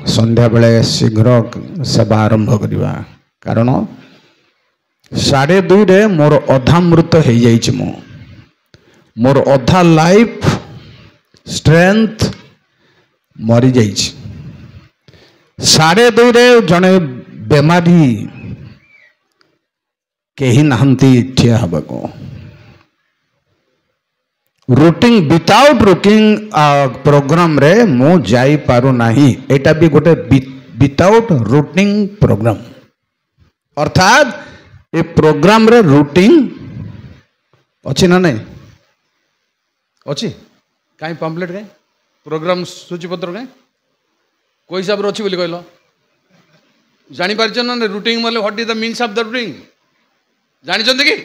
संध्या बेले शीघ्र सेवा आरंभ करवा कारण 2:30 मोर अधा मृत हो जाइए मोर अधा लाइफ स्ट्रेंथ मरी जाइए 2:30 जड़े बेमारी कहीं नहांती ठिया हवा को रूटिंग विदाउट रुकिंग प्रोग्राम रे मु जाई पारू नाही एटा भी गोटे विदाउट रूटिंग प्रोग्राम अर्थात ए प्रोग्राम रे रूटिंग अच्छी ना नहीं अच्छी कहीं पम्पलेट कहीं प्रोग्राम सूचीपत्र कहीं कोई हिसाब से अच्छी बोली कहल जानी पार ना रूटिंग मतलब what is the means of the routing जानी कि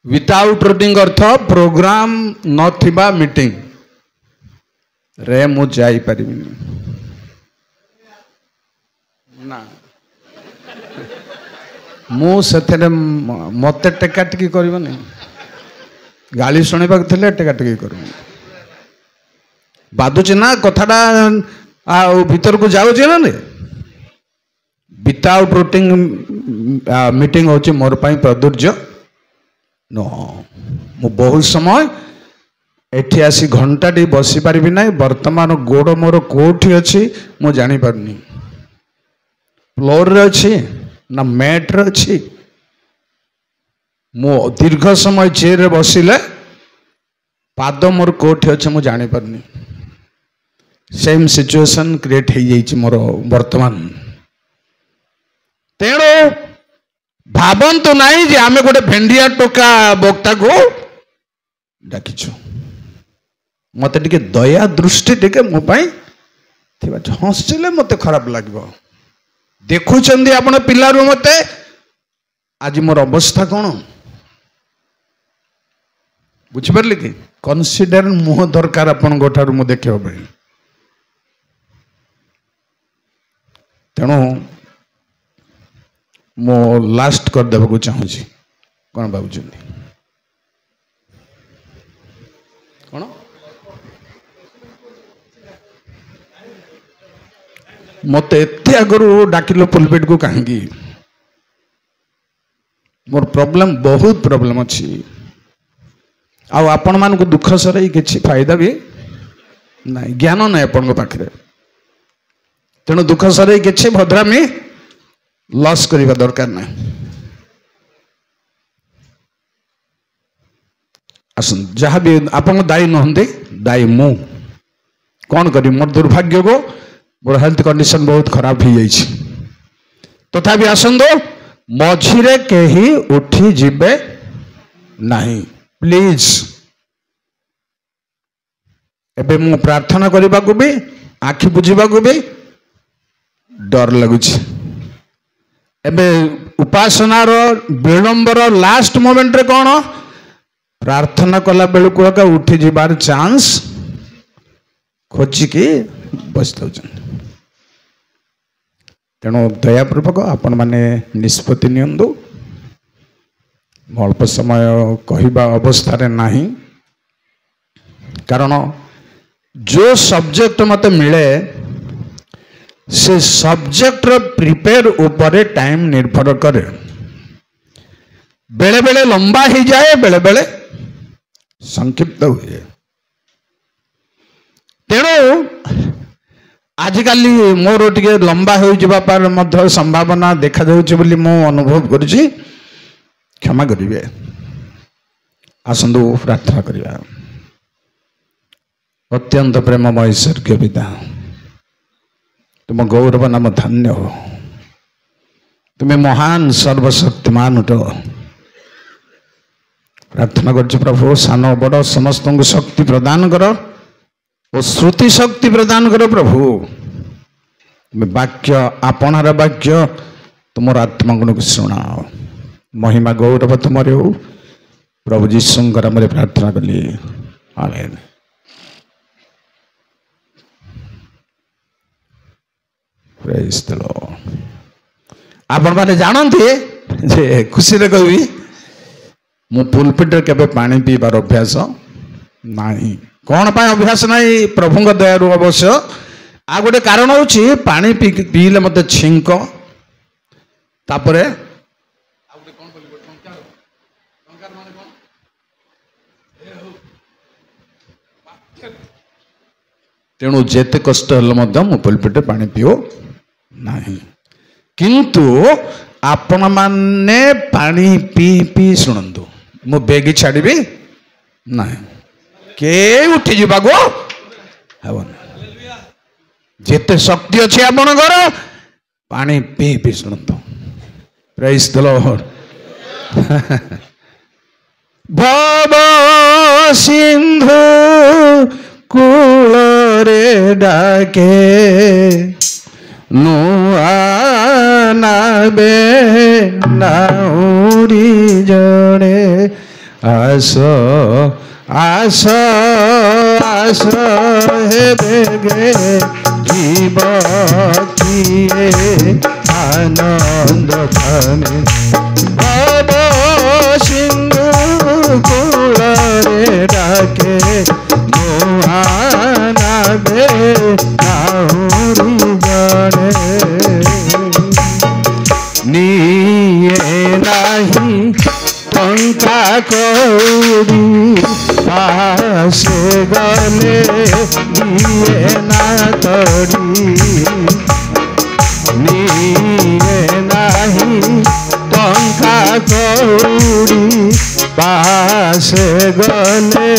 विदाउट रूटिंग अर्थ प्रोग्राम नथिबा मीटिंग रे मु जाई परिबिनी ना मु सेथरे मते टेका टिकी करबनी गाली सुनिबा थिले टेका टिकी करबनी बादुची ना कथाटा आ भीतर को जाउची ना ने विदाउट रूटिंग मीटिंग होची मोर पई प्रदुर्य नो मु बहुत समय एठी आसी घंटा टी बसी पारिबी ना वर्तमान गोड़ मोर कोठी अच्छी मु जानी पारनी फ्लोर रे अच्छी ना मैट रे अच्छी मु दीर्घ समय चेयर रे बसिले पाद मोर कोठी अच्छे मु जानी पारनी सेम सिचुएशन क्रिएट हो जाइए मोर वर्तमान तेणु भावंतु नहीं जे आमे गोटे भेंडिया टोका वक्ता को डाकिछु मत टिके दया दृष्टि टिके मो पाई हसिले मत खराब लगे देखुं आपण पिलारू मते आज मोर अवस्था कौन बुझिपारे कि कनसीडर मुह दरकार आपण गोठारू मु देखियो भाई तेणु मो लास्ट कर देबा चाहूँगी कौन भावुं कौन मत एत आगु डाकिल पुलपेट को कहीं मोर प्रॉब्लम बहुत प्रॉब्लम अच्छी आपण मान को दुख सर किसी फायदा भी ना ज्ञान ना आपण पाखे तेणु दुख सर किसी भद्रामी लॉस करने दरकार ना आसन जहाँ भी आप दायी नुहति दायी मु कौन करी मोर दुर्भाग्य को मोर हेल्थ कंडीशन बहुत खराब हो जाइए तथापि आसंदो मझिरे कहीं उठी जिबे नहीं प्लीज एबे मु प्रार्थना करने को भी आखि बुझा भी डर लगुच एबे उपासनार विलंबर लास्ट मोमेंट रे कौन प्रार्थना कला बेलू को उठी जीवार चांस खोजिकी बस तेणु दयापूर्वक आपण मैंने निष्पत्ति नियंतु अल्प समय कहवा अवस्था नहीं कारण जो सब्जेक्ट मत मिले से सब्जेक्ट प्रिपेयर ऊपर टाइम निर्भर करे बेले बेले लंबा हो जाए बेले बेले संक्षिप्त हुए तेणु आजिकल मोर टे लंबा हो संभावना देखा जाऊँगी मु अनुभव करुँच क्षमा करेंगे आसंतु प्रार्थना करवा अत्यंत प्रेममय स्वर्गीय पिता तुम गौरव नाम धन्य हो तुम्हें महान सर्वशक्तिमान उठ प्रार्थना कर प्रभु सान बड़ समस्त को शक्ति प्रदान कर और श्रुति शक्ति प्रदान कर प्रभु तुम्हें वाक्य आपणार वाक्य तुम आत्मा गुण को शुणाओ महिमा गौरव तुम्हारे हो प्रभु जीशुंकर नाम प्रार्थना कली आमेन। Praise the Lord. आपण माने जानते जे खुशी रे कहबी मु पुलपिट केबे पानी पीबार अभ्यास नाही। कौन पाए अभ्यास नहीं प्रभु दयारू अवश्य आ गोटे कारण होची पानी पीले मत छिंक तापरे तेणु जेते कष्ट हेल्ले पुलपेटे पानी पिओ नहीं किंतु आपण माने पानी पी पी शुणु मु बेगी छाड़बी ना के उठी जावाको हेबन जेते शक्ति अच्छी आपणकर पानी पी पी शुणु प्रेज द लॉर्ड भव सिंधु कूल रे डाके नुआ नाबे नाउरी जड़े आस आस आस हे बेगे जीव किए आनंद थाने भव सिंधु कूल रे डाके नुआ नाबे नाउरी जड़े निये नाही टंका कौड़ी आसे गले निये ना तड़ी निये नाही टंका कौड़ी पासे गले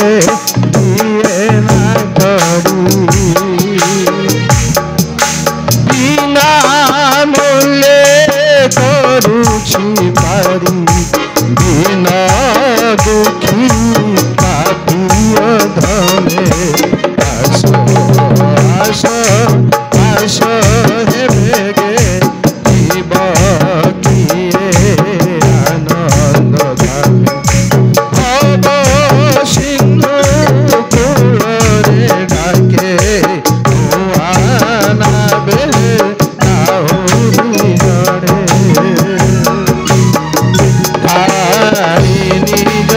निये ना तड़ी बिना मूल्य करुछि पारी बिना दुखी पापिय धने आस आस आस हे बेगे जीव किए आनंद धामे भव सिंधु कूल रे डाके नाबे नाउरी जड़े निज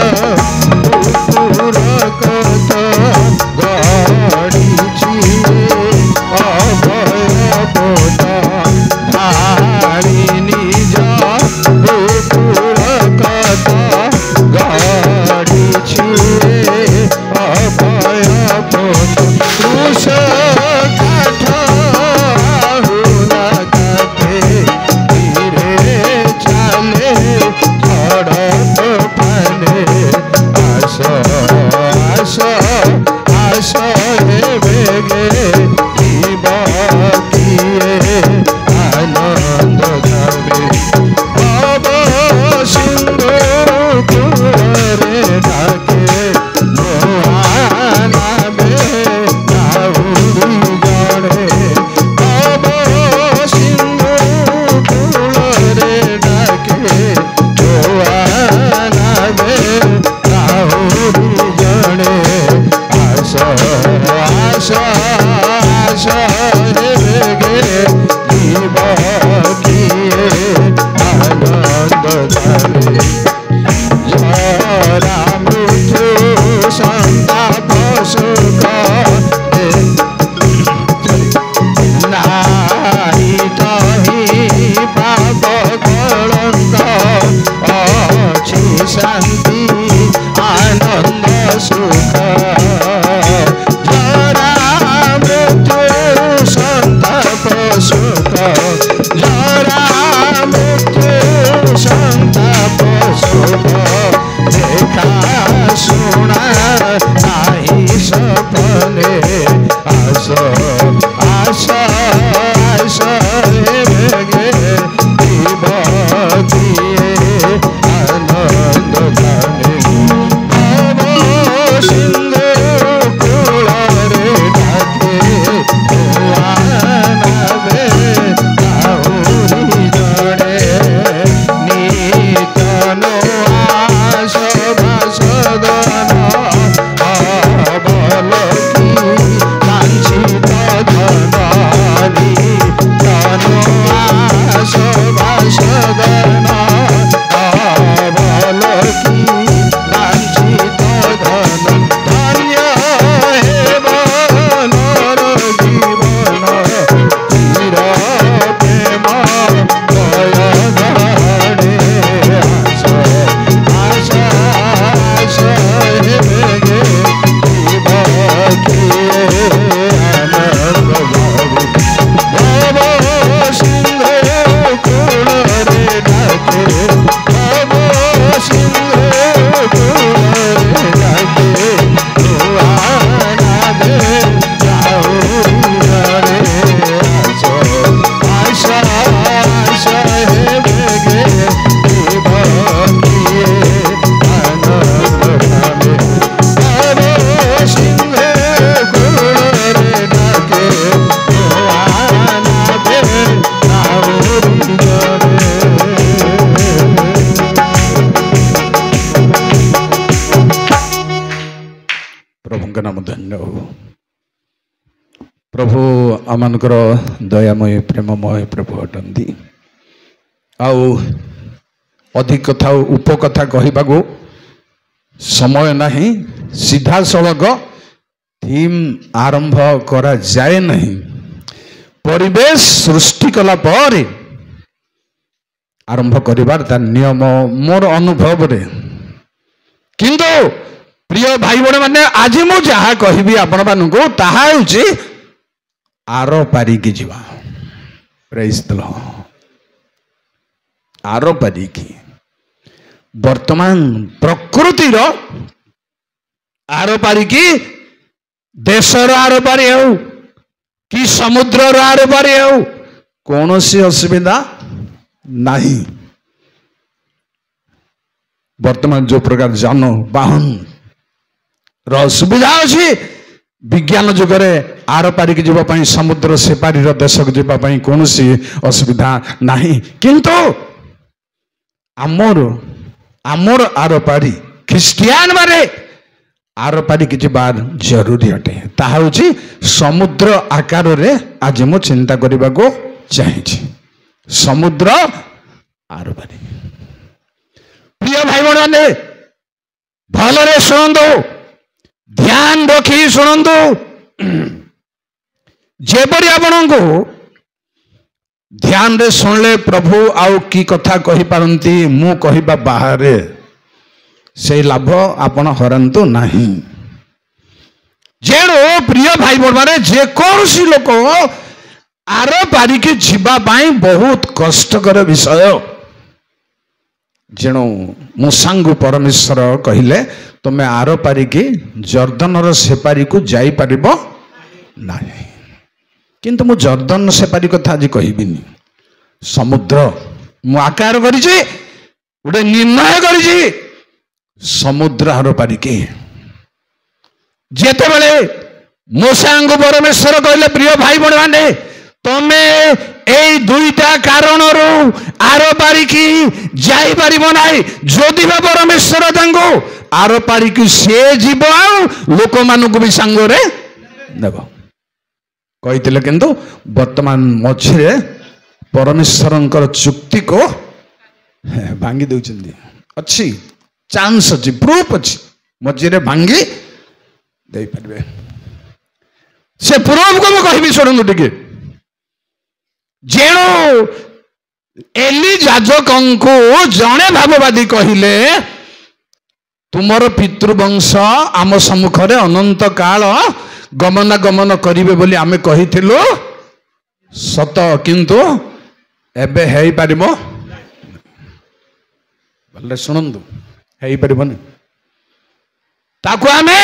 पुर कत गढ़ी अभय पोत धारी निज पुर कत गढ़ी अभय पोत क्रूस काठ हुला काटे धीरे चाले झड़त पाने आस आस आस हे बेगे जीव किए आनंद धामे भव सिंधु कूल रे डाके नुआ नाबे नाउरी जड़े भव सिंधु कूल रे डाके नुआ नाबे नाउरी जड़े आस आस आस हे बेगे जीव किए आनंद धामे जरा मृत्यु संताप सुख नाहि तहि पाप कलंक अछि शांति आनंद सुख जरा मृत्यु संताप सुख प्रभु आमनकर दयामय प्रेममय प्रभु अटंती आउ अधिक कथा उपकथा कहवाको समय नहीं सीधा सड़क थीम आरंभ करा जाए नहीं परिवेश सृष्टि कला पर आरंभ करिबार ता नियम मोर अनुभव रे किंतु प्रिय भाई बड़ माने आज मु जहा कहबी आपण मानकु ताहा होची आरो पारी की जीवा प्रेज द लॉर्ड आरो पारी की वर्तमान प्रकृति रो आरो पारी की देशर आरो पारी हो कि समुद्र रो आरो पारी हो कौन सी असुविधा नहीं। वर्तमान जो प्रकार जान वाहन रो सुविधा अच्छी विज्ञान जुगरे आर पारिक जीवाई समुद्र से पारी देश को जीवाई कौन सी असुविधा नहीं किंतु आमर आर पारी ख्रिस्टियान मारे आर पारिक जीवार जरूरी अटे ताहा होची समुद्र आकार रे आज मु चिंता करने को चाहिए समुद्र आर पारी। प्रिय भाई बने भलरे शुणु ध्यान रखी शुणु जेपरी आपण को ध्यान रे सुनले प्रभु आउ की कथा कहि पारंती मु कहिबा बाहरे से लाभ आपण हरंतु नहीं। जेणु प्रिय भाई बने जेकोसी लोक आर पारिकी जीवा पाई बहुत कष्टकर विषय जेणु मूसांगु परमेश्वर कहले तुमे आर पारिकी जर्दन सेपारी को जाई परिबो नहीं किंतु मु जर्दन सेपारी कथा आज कहबिनी समुद्र मु आकार करिछि गोटे निर्णय करिछि समुद्र आर पारिकी जेते बेले मूसांगु परमेश्वर कहले प्रिय भाई बण माने तमे एई दुईटा कारण आर पारिकी जाई परिबो नाही जदि बा परमेश्वर तांको आर पारिकी से जीव लोक मानक भी सांगरे देव कही किंतु वर्तमान मझे परमेश्वर चुक्ति को भांगी दउछन्ती अच्छी चांस अच्छी प्रूफ अच्छी मझे भांगी दे पारे से प्रूफ को कहबी शुणु टिके जेणु एली याजकंकु जणे भाववादी कहिले तुमर पितृवंश आम सम्मुखरे अनंत काल गमनागमन करिवे बोली आमे कहिथिलु सत किंतु एबे हेई पारिबो भले सुनंदु हेई पारिबोनी ताकू आमे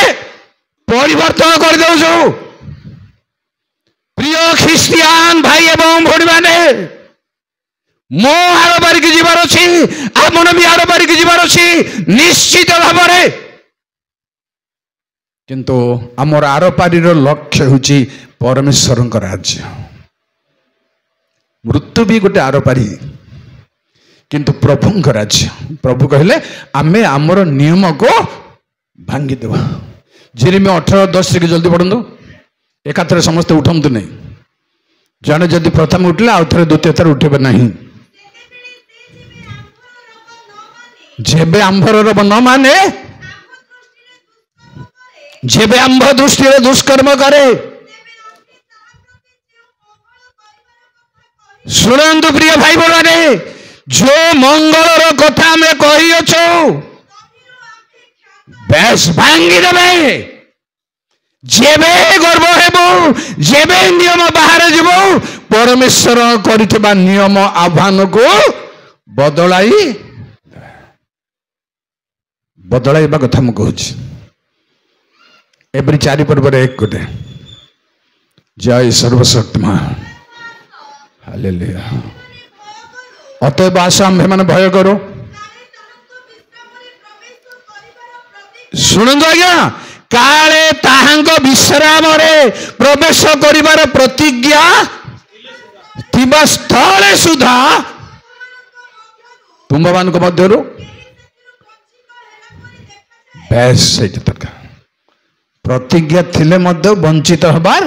परिवर्तन कर देउछु। प्रिय ख्रिस्टियान भाई एवं भौणी माने मो आर पारिक जीवार अच्छी आपण भी आर पारिक जीवार अच्छी निश्चित भाव किंतु आमर आर पारीर लक्ष्य होची परमेश्वर राज्य मृत्यु भी गोटे आर पारी किंतु प्रभु राज्य प्रभु कहले आमे आमर नियम को भांगी देवा। जेरेमिया 18:10 के जल्दी पढ़ंतु एकाथरे समस्त उठंतु नहीं जने जदि प्रथम उठले आउ थरे द्वितीय थर उठेबे नहीं जेबे आंभर न माने जेबे आंभ दृष्टि दुष्कर्म करे शुणु प्रिय भाई बोलाने जो मंगलर कथा में कही अच्छो बेस भांगी देवे जेबे गर्व हेबो जेबे नियम बाहर जीवो परमेश्वर करितबा नियम आह्वान को बदलाइबा कथा मु कहूछि एवरी चारि पर्व एक गोटे जय सर्वशक्तिमान हालेलुया। अतएव आस आम्भे माने भय करो शुणु आज्ञा काले ताहांक विश्राम रे प्रवेश करिबार प्रतिज्ञा थिबा स्थले सुधा तुम मानक मध्यरु बेस प्रतिज्ञा थिले मध्य वंचित हबार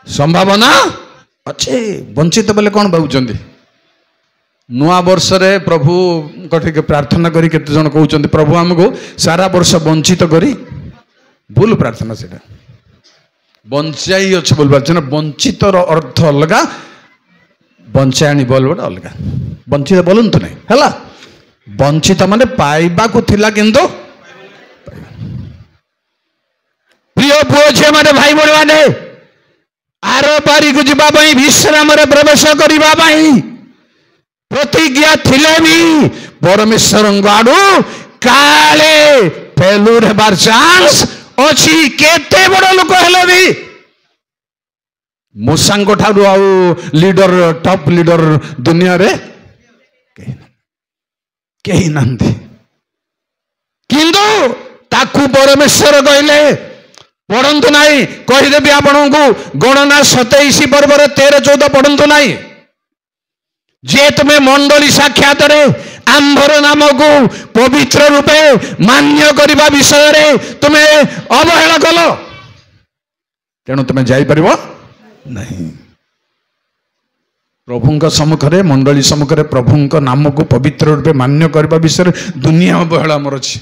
संभावना अच्छे वंचित बोले कौन भावुं नुआ वर्ष रे प्रभु कठे प्रार्थना करी केते जन कहउचंदी प्रभु हमको सारा वर्ष वंचित करी भूल प्रार्थना से बंचाई अच्छे बोल पार वंचित अर्थ अलग बंचाणी बोल अलग वंचित बोलतु नहीं है वंचित माने पाइबा को थिला किंतु प्रिय पुओ झे माने भाई बड़ माने आर पारी को जीवा पई विश्राम रे प्रवेश करिबा पई प्रतिज्ञा थिले भी परमेश्वर आड़ू काले फेलुर हेबार चांस अच्छी केते बड़ लोक हेले भी मूसांग ठारू आउ लीडर टॉप लीडर दुनिया रे कहीं नांती किंतु ताकू परमेश्वर कहले पढ़ंतु नहीं कहीदेवी आपण को गणना 27 पर्व 13-14 पढ़ंतु नहीं जे तुम्हें मंडली साक्षात आंभर नाम को पवित्र रूपे मान्य करने विषय रे तुम्हें अवहेला कल तेणु तुम्हें जापर नहीं प्रभु सम्मुखें मंडली सम्मुखें प्रभु नाम को पवित्र रूपे मान्य करने विषय दुनिया अवहेला मोर अच्छी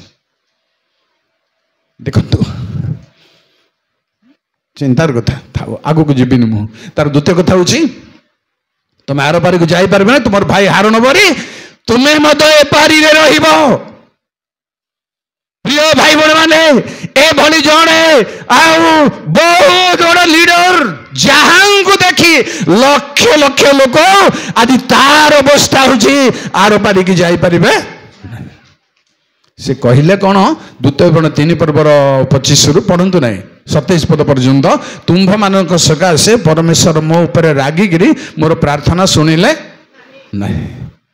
देखु चिंतार कथा था आगु को जीविनी मु तार द्वितीय कथा हूँ तुम आर पारी को जापर ना तुम भाई हारण बरी तुम्हें मत ए पारी रे रहिबो प्रिय भाई बड़ माने ए भली जणे आउ बहुत बड़ लीडर जहां को देखी लक्ष लक्ष लोक आदि तार अवस्था होची आर पारी की जाई परिबे से कहले कौन द्वितीय गण 3 पर्वर 25 रु पढ़ंतु नहीं 27 पद पर्यंत तुम्भ मानक सकाशे परमेश्वर मो ऊपर रागिगिरी मोर प्रार्थना शुणिले नहीं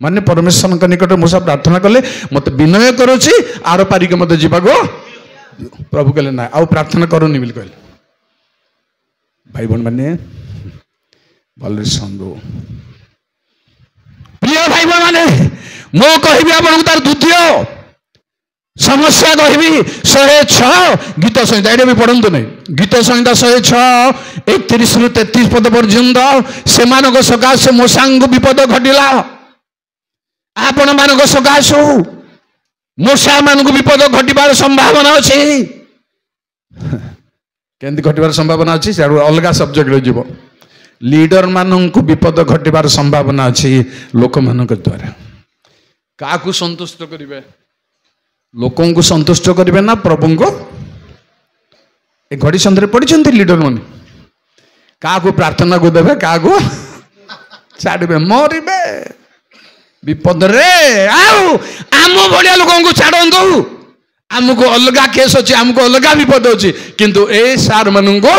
माने परमेश्वर निकट मूसा प्रार्थना कले मत विनय करुची आर पारिक मत जीवाको प्रभु कहले ना आउ प्रार्थना करूनी बोली कहले भाई बहन मैंने भल संदो प्रिय भाई बहन मैंने मो कहबी आपन तार द्वितीय समस्या कहबी 106 गीत संहिता ये भी पढ़ंतु नहीं गीत संहिता 106 31 रु 33 पद पर्यंत से सकाशे मूसांग विपद घटिला आपण मान सकाशु मूसा मान विपद घटबार संभावना अच्छी केंद्र घटबार संभावना अच्छी से अलग सब्जेक्ट जीव लीडर मान को विपद घटबार संभावना अच्छी लोक मान द्वारा क्या संतुष्ट करेंगे लोक संतुष्ट करेंगे ना प्रभु को ए घड़ी संधे पढ़ी लीडर मैंने क्या प्रार्थना को देवे क्या छाड़े मरबे विपद रे आउ आम भाया लोक छाड़ू आमको अलग केस अच्छे आमको अलग विपद अच्छी किंतु ए सार मान को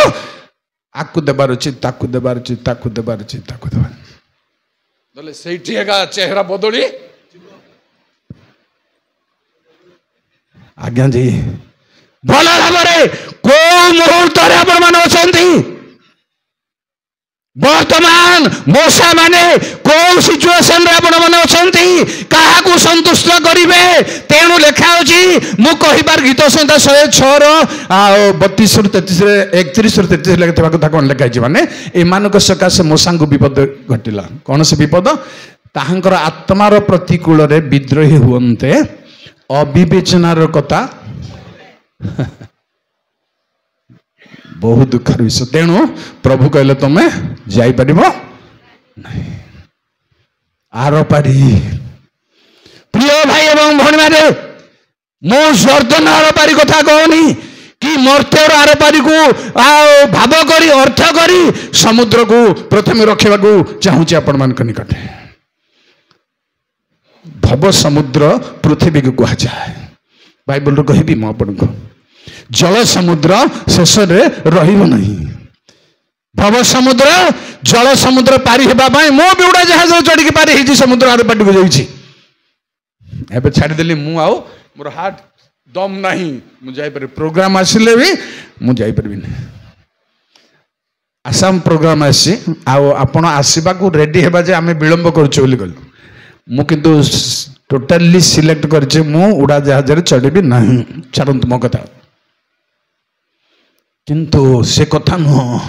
आकु देवार अच्छी ताकू देवार अच्छी ताकू देवार अच्छी ताकू देवार से चेहरा बदली आज्ञा जी भल भाव को मुहूर्त वर्तमान मूसा माने को सिचुएशन क्या संतुष्ट करेंगे तेणु लिखा मु कहिबार गीत संहिता 106 32 रु 33 31 रु 33 लिखा कथा कौन लिखाई माने एमान सकाशे मूसा को विपद घटिला कौन से विपद ताहांकर आत्मार प्रतिकूल रे विद्रोही हुंते अविवेचनार कथा बहुत दुखर विषय तेणु प्रभु कहले तुम्हें जापर नहीं आर पारी प्रिय भाई एवं भणी माने मो स्वर्धन आर पारी कथा कहनी कि मर्त्यर आर पारी को भाव करी अर्थ करी समुद्र को प्रथम रखा चाहूँगी आपण मान निकट भव समुद्र पृथ्वी को कह जाए बाइबल कहबी मो आपण को जल समुद्र शेष नहीं भव समुद्र जल समुद्र पारी होगापाई मो भी उड़ा जहाज चढ़ी पारी हो समुद्र आर पाटी को जाइए छाड़देली मु आउ मोर हार्ट दम नहीं मुझे प्रोग्राम आसिले भी मुझे आसाम प्रोग्राम आसी आपण आसवा को रेडी हेबा जे आमे विलंब करूछु बोली कहलु मु किंतु टोटाली सिलेक्ट करछे मु उड़ा जहाज रे चढ़ी नहीं छाड़ंतु मो कथा किंतु से कथा नुह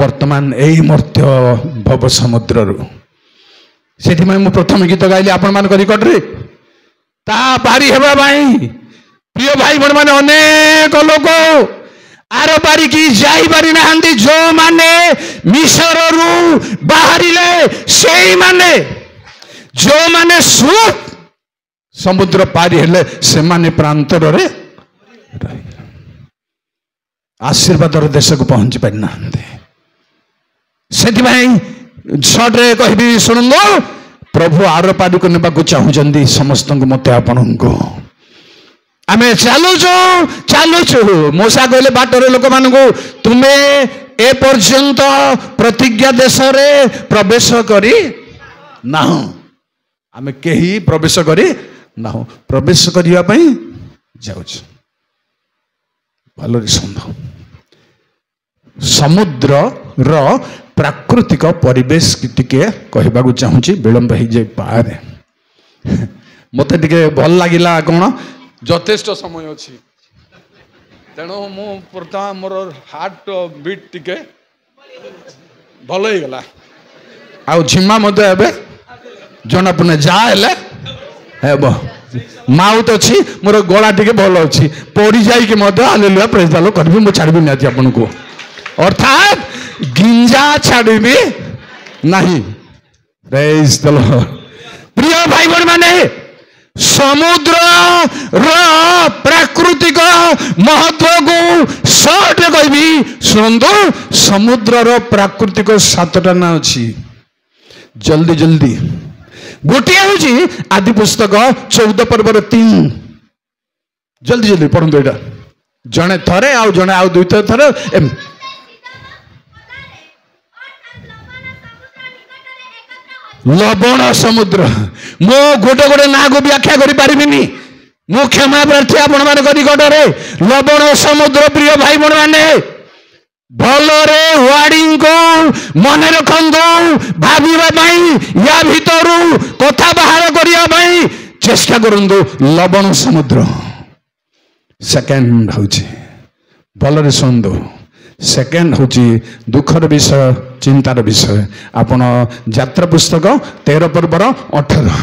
वर्तमान यही मर्त्य भव समुद्र से प्रथम गीत गाइली आपण मान निकट रे ता पारी हेबा भाई प्रिय भाई बड़ माने अनेक लोक आर पारी की जाई पारि नाहंती जो माने मिसर रु बाहरिले सेई माने जो माने समुद्र पारी हेले से माने प्रांतर रे आशीर्वाद देश को पहुंची पारि नाहंती से छटे कहि शुणु प्रभु आर पारी को नेबा को चाहूचंदी समस्त मत आपण को आमे चलुचु मूसा कहले बाटर लोक मान को तुम्हें ए पर्यंत प्रतिज्ञा देश रे प्रवेश करी ना आमे केही प्रवेश करी ना प्रवेश करिया पई जाउछ भलरे सुंदर समुद्र रो प्राकृतिक परिवेश टिके कहबाक चाहूँगी विलंब हो जाए पारे मत टे भल लगिला कौन यथेष्ट समय अच्छी तेणु मुझे मोर हार्ट बीट टिके भल हो गला आ झिमा मत जना पड़े जहाँ माउथ अच्छी मोर गला टिके भल अच्छी पड़ी जाइए हालेलुया प्रेज द लॉर्ड करी मुझे छाड़बी निहाती आपको अर्थात गिंजा छाड़ी नहीं प्रेज द लॉर्ड प्रिय भाई बहन माने समुद्र प्राकृतिक महत्व को शॉर्ट कहबी शुणु समुद्र रो प्राकृतिक 7टा ना अच्छी जल्दी जल्दी गोटे हूँ आदि पुस्तक 14 पर्वर 3 जल्दी जल्दी पढ़ु यहाँ जड़े थरे आउ जड़े आउ दुई थर लवण समुद्र मो गोटे गोटे ना को व्याख्या करि परिबिनी मो क्षमा प्रार्थी आपण मान निकट रे लवण समुद्र प्रिय भाई बहन माने भलरे वार्डिंग को मन रखंदो भाबिबा पई या भीतरु कथा बाहर करिया पई चेष्टा करंदो लवण समुद्र सेकंड होची भलरे सुंदो सेकेंड हूँ दुखर विषय चिंतार विषय आपण यात्रा पुस्तक 13 पर्वर 18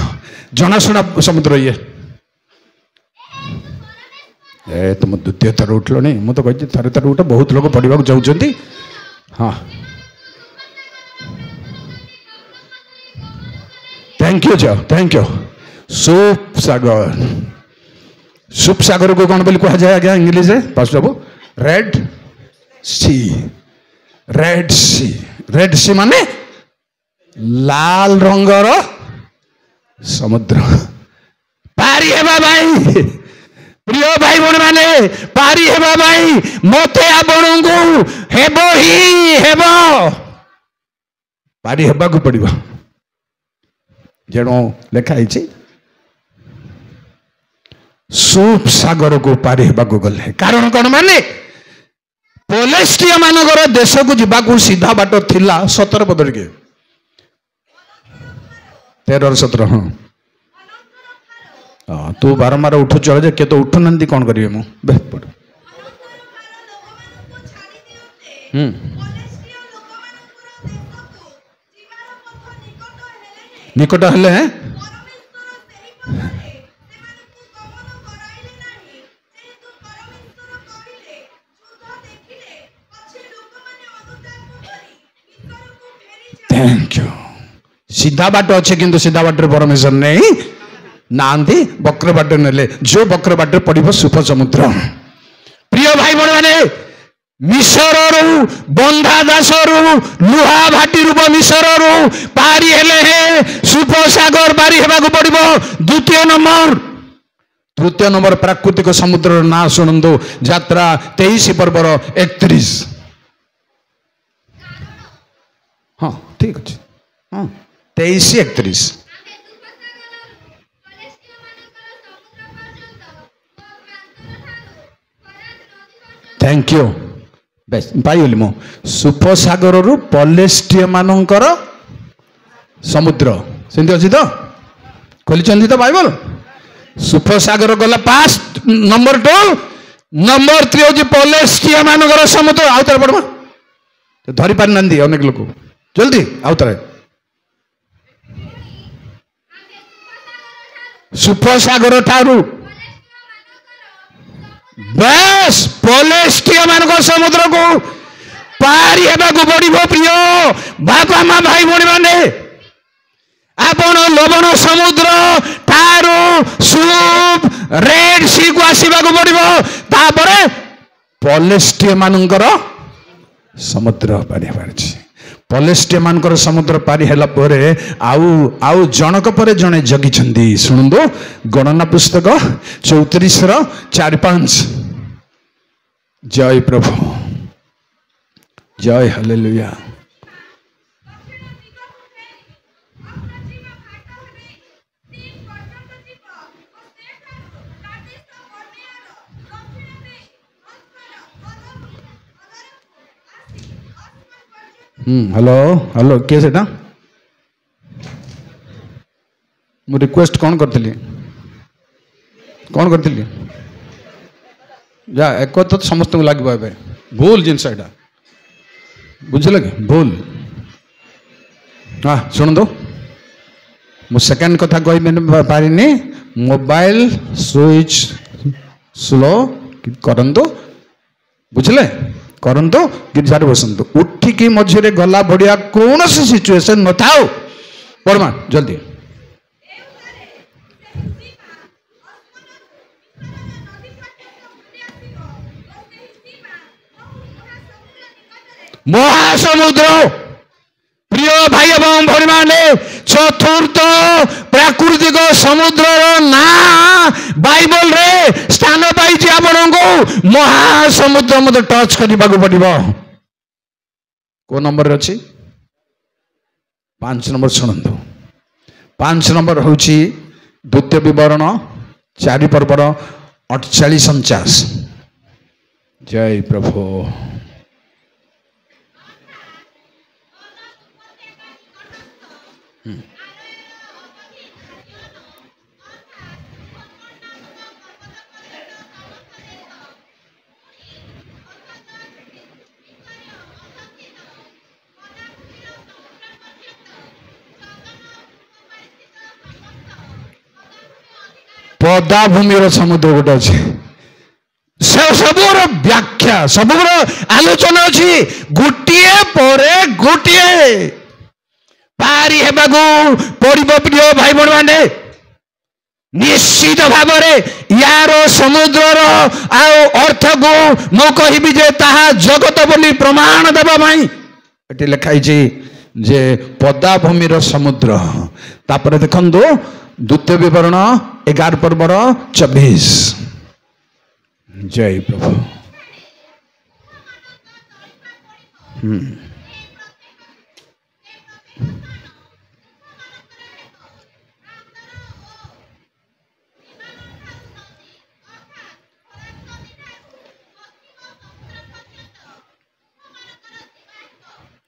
जनाशुना समुद्र ये तुम द्वितीय थर उठल नहीं मुझे तो कही थे थर उठ बहुत लोग पढ़ा चाहते हाँ थैंक यू जाओ थैंक यू सूप सागर को कौन बोली कह जाए आज्ञा इंग्लीश पास बाबू रेड सी माने लाल रंगर समुद्र पारी हेबा भाई प्रिय भाई बहन माने पारी हेबा भाई मते आपण को हेबो ही हेबो पारी हेबा को पड़िबो जेनो लेखा है सूप सागर को पारी हेबा को गले कारण कौन माने पोलेस्टिया मानकर देश को जावाक सीधा बाट थिला 17 पदर के 13-17 हाँ तू बारंबार उठु चल किए तो उठु ना कौन करेंगे मुझे पढ़ निकट हेले थैंक यू सीधा बाट अच्छे किंतु सीधा बाट परमेश्वर नहीं नांदी बक्र बाट नेले जो बक्र बाट पड़ो सुप समुद्र प्रिय भाई बहन माने मिसर रु बंधा दास रु लुहा भाटी रूप मिसर रु पारी हेले हे सुप सागर पारी हेबाकु पड़िबो द्वितीय नंबर तृतीय नंबर प्राकृतिक समुद्र ना शुणु यात्रा 23 पर्वर 31 हाँ ठीक अच्छे हाँ 23-31 थैंक यू पाइली मु सुपसागर रु पलेस्टिय मानकर समुद्र सेमती अच्छी तो खोली तो बाइबल सुपसागर गला पास नंबर 2 नंबर 3 हूँ पलेस्टिय मानकर समुद्र आउ तार पढ़वा तो धरी पार नांदी अनेक लोक जल्दी आउ थे सुफसागर ठारू बस पलेस्टिया मान समुद्र को पारी हेबाकू पड़िबो प्रिय बापा माँ भाई भौणी माने आपण लवण समुद्र ठारू सूप रेड सी को आसवाक पड़िबो तापरे पलेस्टिया मानकर समुद्र पारी हेबार अछि पलेस्टिया मानकर समुद्र पारी हेला परे आउ जनक परे जणे जगिछंदी सुनंदो गणना पुस्तक 34:4-5 जय प्रभु जय हालेलुया हेलो हेलो किए से मु रिक्वेस्ट कौन करती जा एक तो समस्त को लगे भूल जिनस यहाँ बुझल कि भूल हाँ शुण दो मु सेकेंड कथा कह पारिनी मोबाइल स्विच स्लो करंतु बुझले करंतु गिरजार बसंतु उठिकी मझे गला बढ़िया कौन सिचुएशन न था पढ़मा जल्दी महासमुद्र प्रिय भाई एवं भौणी माने चतुर्थ प्राकृतिक समुद्र ना बाइबल रे स्थान पाई आपण को महासमुद्र मत टच करने पड़ो को नंबर अच्छी 5 नंबर शुणु 5 नंबर हूँ द्वितीय विवरण 4 पर्वर 48-49 जय प्रभु पदाभूमि समुद्र गोटे अच्छे सबूर व्याख्या सबूर आलोचना अच्छी गोटे पर गोटे पारी हेबाकू पड़िबो प्रिय भाई भौणी माने निश्चित भाव यार समुद्र अर्थ को मु कहि जे ताहा जगत बोली प्रमाण देवाई एटी लिखाई जे पदाभूमि समुद्र तापर देखंदो द्वितीय विवरण 11 पर्वर 24 जय प्रभु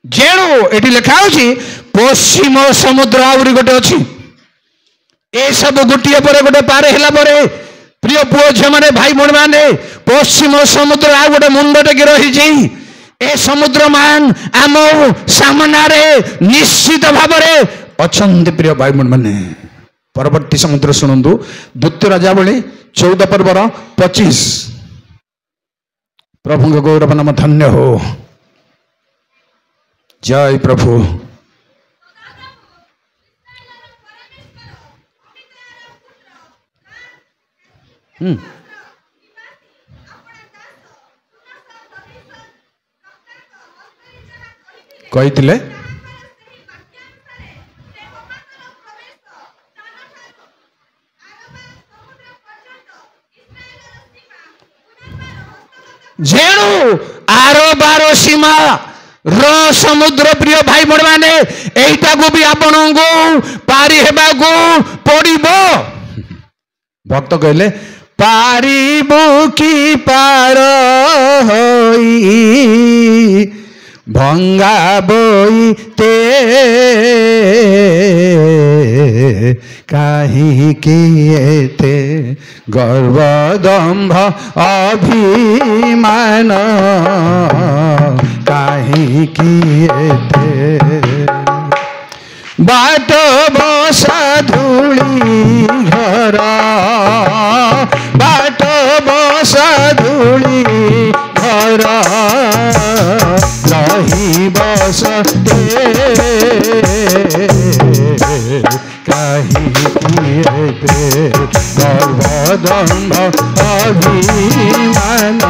जेणु एटी लिखा पश्चिम समुद्र आहरी गोटे अच्छी ए सब गोटे पर गोटे पार है प्रिय पुओ झी मैंने भाई भौणी मैंने पश्चिम समुद्र आ गोटे मुंड टेकी रही ए समुद्र मान आम सामने निश्चित भाव अच्छा प्रिय भाई भौणी मैंने परवर्ती समुद्र शुणु द्वितीय राजावली 14 पर्वर 25 प्रभु गौरव नाम धन्य हो जय प्रभु कही जेणु आर बार सीमा समुद्र प्रिय भाई भौणी माने एटा को भी आपण को पारी हेबाकू पड़िबो भक्त कहले पारिबो कि पार होई भंगा बोईते काहे किएते गर्वदम्भ अभिमान काहींकि एते बाट बसा धूली घर बाट बसा धूली घर रही बसते काहींकि एते गर्भदम्भ अभिमान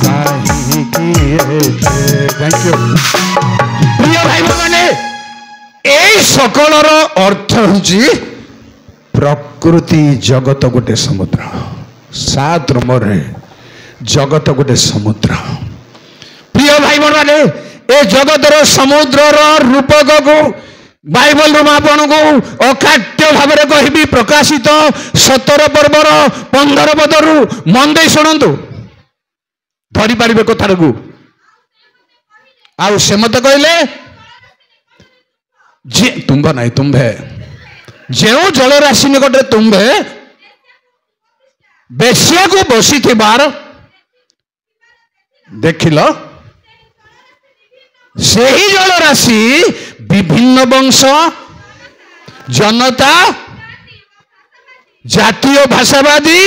काहींकि एते। Thank you. प्रिय भाई मैंने এই সকলর অর্থ হচ্ছে প্রকৃতি জগত গোটে সমুদ্র। 7 নম্বরে জগত গোটে সমুদ্র। প্রিয় ভাই মানে এ জগতর সমুদ্রর রূপকକୁ বাইবেল ମୁଁ ଆପଣଙ୍କୁ ଅକାଟ୍ୟ ଭାବରେ କହିବି। ପ୍ରକାଶିତ 17 ପର୍ବର 15 ପଦରୁ ମନ ଦେଇ ଶୁଣନ୍ତୁ, ଧରିପାରିବେ କଥାକୁ। ଆଉ ସେ ମତେ କହିଲେ ଯେ ତୁମ୍ଭ ନାହିଁ ତୁମ୍ଭେ ଯେଉଁ ଜଳରାଶି ନିକଟରେ ତୁମ୍ଭେ ବେଶ୍ୟାକୁ ବସିଥିବାର ଦେଖିଲ, ସେହି ଜଳରାଶି ବିଭିନ୍ନ ବଂଶ ଜନତା ଜାତୀୟ ଭାଷାବାଦୀ